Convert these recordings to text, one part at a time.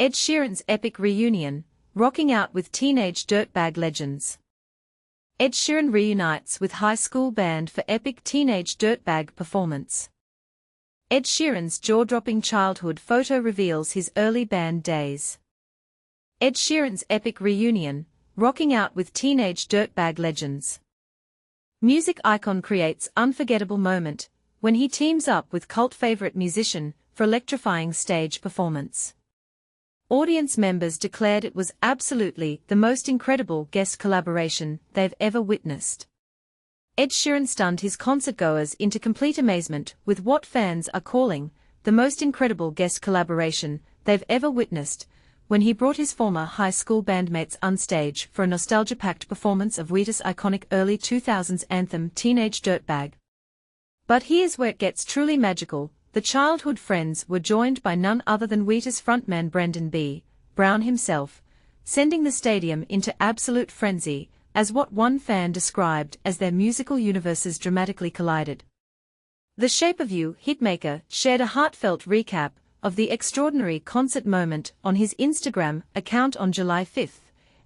Ed Sheeran's epic reunion, rocking out with Teenage Dirtbag legends. Ed Sheeran reunites with high school band for epic Teenage Dirtbag performance. Ed Sheeran's jaw-dropping childhood photo reveals his early band days. Ed Sheeran's epic reunion, rocking out with Teenage Dirtbag legends. Music icon creates unforgettable moment when he teams up with cult favorite musician for electrifying stage performance. Audience members declared it was absolutely the most incredible guest collaboration they've ever witnessed. Ed Sheeran stunned his concertgoers into complete amazement with what fans are calling the most incredible guest collaboration they've ever witnessed when he brought his former high school bandmates on stage for a nostalgia-packed performance of Wheatus' iconic early 2000s anthem Teenage Dirtbag. But here's where it gets truly magical. The childhood friends were joined by none other than Wheatus frontman Brendan B. Brown himself, sending the stadium into absolute frenzy, as what one fan described as their musical universes dramatically collided. The Shape of You hitmaker shared a heartfelt recap of the extraordinary concert moment on his Instagram account on July 5,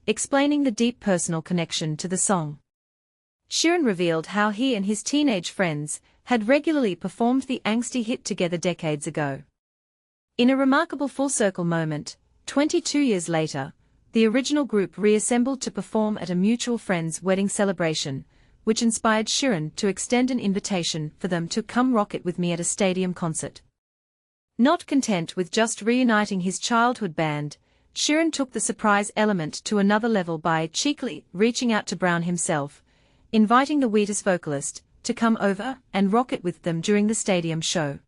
explaining the deep personal connection to the song. Sheeran revealed how he and his teenage friends had regularly performed the angsty hit together decades ago. In a remarkable full-circle moment, 22 years later, the original group reassembled to perform at a mutual friend's wedding celebration, which inspired Sheeran to extend an invitation for them to come rock it with me at a stadium concert. Not content with just reuniting his childhood band, Sheeran took the surprise element to another level by cheekily reaching out to Brown himself, inviting the Wheatus vocalist to come over and rock it with them during the stadium show.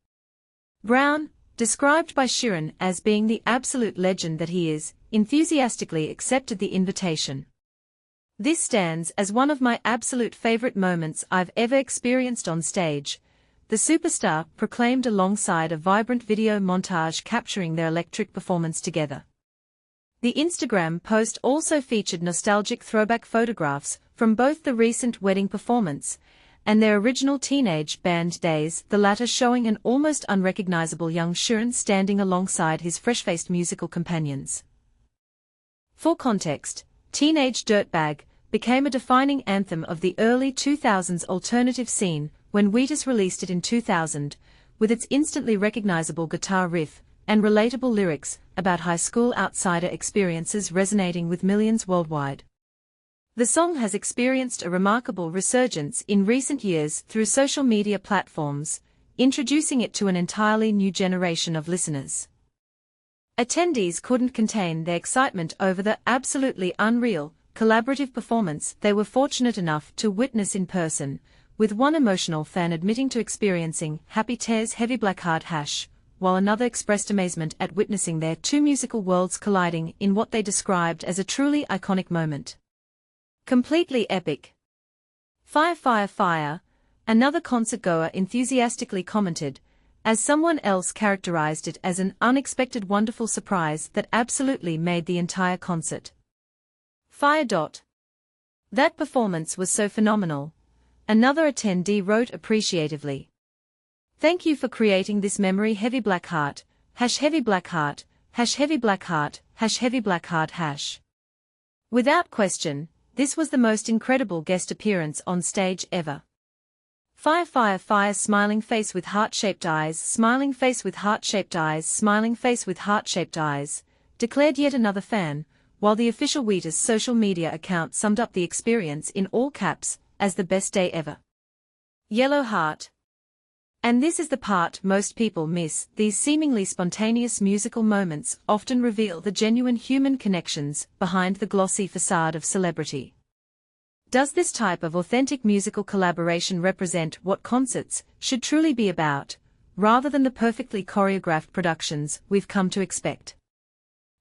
Brown, described by Sheeran as being the absolute legend that he is, enthusiastically accepted the invitation. This stands as one of my absolute favorite moments I've ever experienced on stage, the superstar proclaimed alongside a vibrant video montage capturing their electric performance together. The Instagram post also featured nostalgic throwback photographs from both the recent wedding performance and their original teenage band days, the latter showing an almost unrecognizable young Sheeran standing alongside his fresh-faced musical companions. For context, Teenage Dirtbag became a defining anthem of the early 2000s alternative scene when Wheatus released it in 2000, with its instantly recognizable guitar riff and relatable lyrics about high school outsider experiences resonating with millions worldwide. The song has experienced a remarkable resurgence in recent years through social media platforms, introducing it to an entirely new generation of listeners. Attendees couldn't contain their excitement over the absolutely unreal, collaborative performance they were fortunate enough to witness in person, with one emotional fan admitting to experiencing happy tears heavy black heart hash, while another expressed amazement at witnessing their two musical worlds colliding in what they described as a truly iconic moment. Completely epic. Fire, fire, fire, another concertgoer enthusiastically commented, as someone else characterized it as an unexpected wonderful surprise that absolutely made the entire concert. Fire. That performance was so phenomenal, another attendee wrote appreciatively. Thank you for creating this memory heavy black heart, hash heavy black heart, hash heavy black heart, hash heavy black heart hash. Without question, this was the most incredible guest appearance on stage ever. Fire, fire, fire, smiling face with heart-shaped eyes, smiling face with heart-shaped eyes, smiling face with heart-shaped eyes, declared yet another fan, while the official Wheatus social media account summed up the experience in all caps as the best day ever. Yellow heart. And this is the part most people miss. These seemingly spontaneous musical moments often reveal the genuine human connections behind the glossy facade of celebrity. Does this type of authentic musical collaboration represent what concerts should truly be about, rather than the perfectly choreographed productions we've come to expect?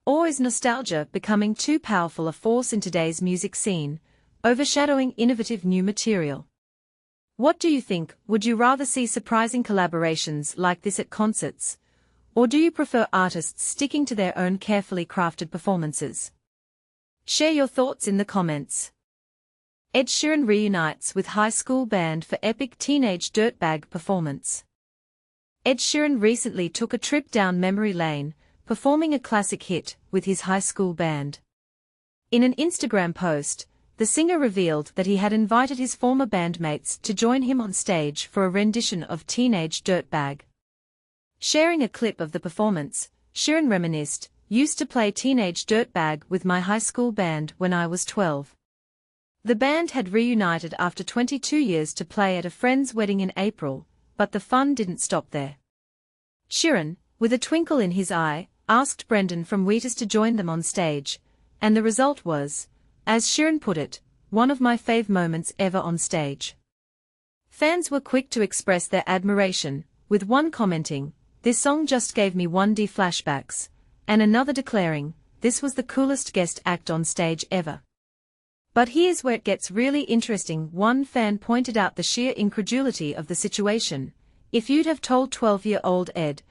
Or is nostalgia becoming too powerful a force in today's music scene, overshadowing innovative new material? What do you think? Would you rather see surprising collaborations like this at concerts, or do you prefer artists sticking to their own carefully crafted performances? Share your thoughts in the comments. Ed Sheeran reunites with high school band for epic Teenage Dirtbag performance. Ed Sheeran recently took a trip down memory lane, performing a classic hit with his high school band. In an Instagram post, the singer revealed that he had invited his former bandmates to join him on stage for a rendition of Teenage Dirtbag. Sharing a clip of the performance, Sheeran reminisced, "Used to play Teenage Dirtbag with my high school band when I was 12. The band had reunited after 22 years to play at a friend's wedding in April, but the fun didn't stop there." Sheeran, with a twinkle in his eye, asked Brendan from Wheatus to join them on stage, and the result was, as Sheeran put it, "one of my fave moments ever on stage." Fans were quick to express their admiration, with one commenting, "This song just gave me 1D flashbacks," and another declaring, "This was the coolest guest act on stage ever." But here's where it gets really interesting. One fan pointed out the sheer incredulity of the situation. If you'd have told 12-year-old Ed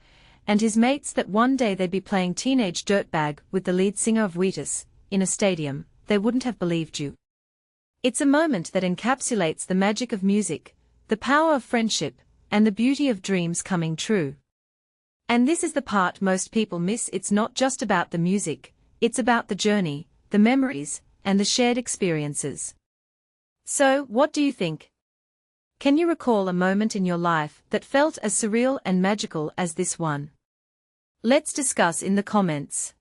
and his mates that one day they'd be playing Teenage Dirtbag with the lead singer of Wheatus in a stadium, they wouldn't have believed you. It's a moment that encapsulates the magic of music, the power of friendship, and the beauty of dreams coming true. And this is the part most people miss. It's not just about the music, it's about the journey, the memories, and the shared experiences. So, what do you think? Can you recall a moment in your life that felt as surreal and magical as this one? Let's discuss in the comments.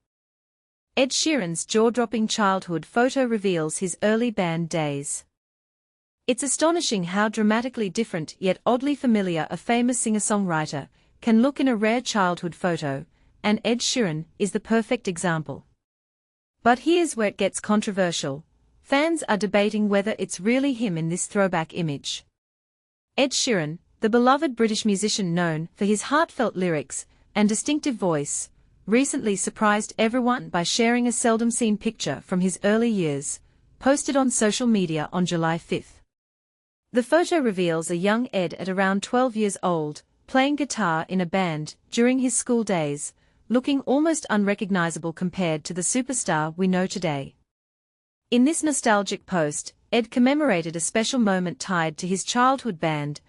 Ed Sheeran's jaw-dropping childhood photo reveals his early band days. It's astonishing how dramatically different yet oddly familiar a famous singer-songwriter can look in a rare childhood photo, and Ed Sheeran is the perfect example. But here's where it gets controversial. Fans are debating whether it's really him in this throwback image. Ed Sheeran, the beloved British musician known for his heartfelt lyrics and distinctive voice, recently surprised everyone by sharing a seldom-seen picture from his early years, posted on social media on July 5. The photo reveals a young Ed at around 12 years old, playing guitar in a band during his school days, looking almost unrecognizable compared to the superstar we know today. In this nostalgic post, Ed commemorated a special moment tied to his childhood band,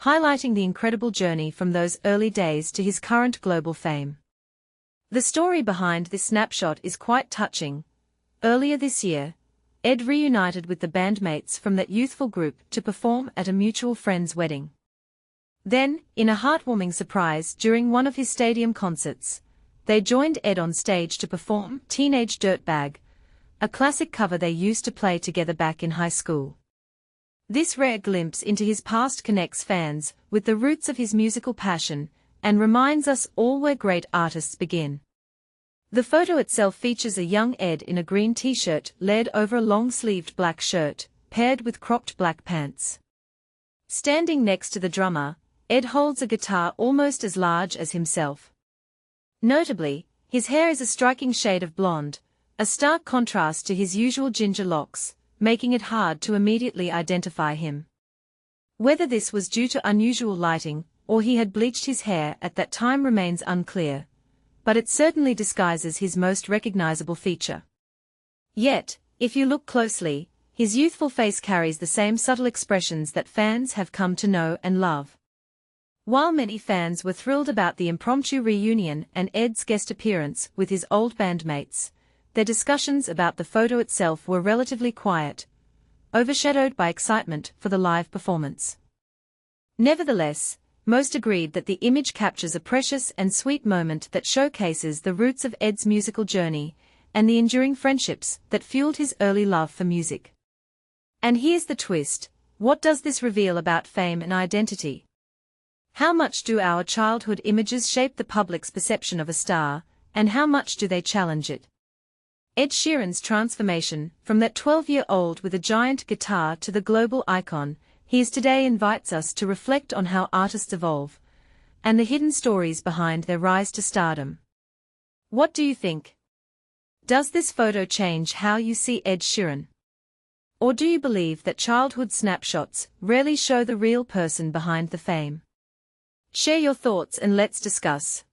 highlighting the incredible journey from those early days to his current global fame. The story behind this snapshot is quite touching. Earlier this year, Ed reunited with the bandmates from that youthful group to perform at a mutual friend's wedding. Then, in a heartwarming surprise during one of his stadium concerts, they joined Ed on stage to perform Teenage Dirtbag, a classic cover they used to play together back in high school. This rare glimpse into his past connects fans with the roots of his musical passion and reminds us all where great artists begin. The photo itself features a young Ed in a green t-shirt layered over a long-sleeved black shirt, paired with cropped black pants. Standing next to the drummer, Ed holds a guitar almost as large as himself. Notably, his hair is a striking shade of blonde, a stark contrast to his usual ginger locks, making it hard to immediately identify him. Whether this was due to unusual lighting or he had bleached his hair at that time remains unclear, but it certainly disguises his most recognizable feature. Yet, if you look closely, his youthful face carries the same subtle expressions that fans have come to know and love. While many fans were thrilled about the impromptu reunion and Ed's guest appearance with his old bandmates, their discussions about the photo itself were relatively quiet, overshadowed by excitement for the live performance. Nevertheless, most agreed that the image captures a precious and sweet moment that showcases the roots of Ed's musical journey and the enduring friendships that fueled his early love for music. And here's the twist: what does this reveal about fame and identity? How much do our childhood images shape the public's perception of a star, and how much do they challenge it? Ed Sheeran's transformation from that 12-year-old with a giant guitar to the global icon he is today invites us to reflect on how artists evolve, and the hidden stories behind their rise to stardom. What do you think? Does this photo change how you see Ed Sheeran? Or do you believe that childhood snapshots rarely show the real person behind the fame? Share your thoughts and let's discuss.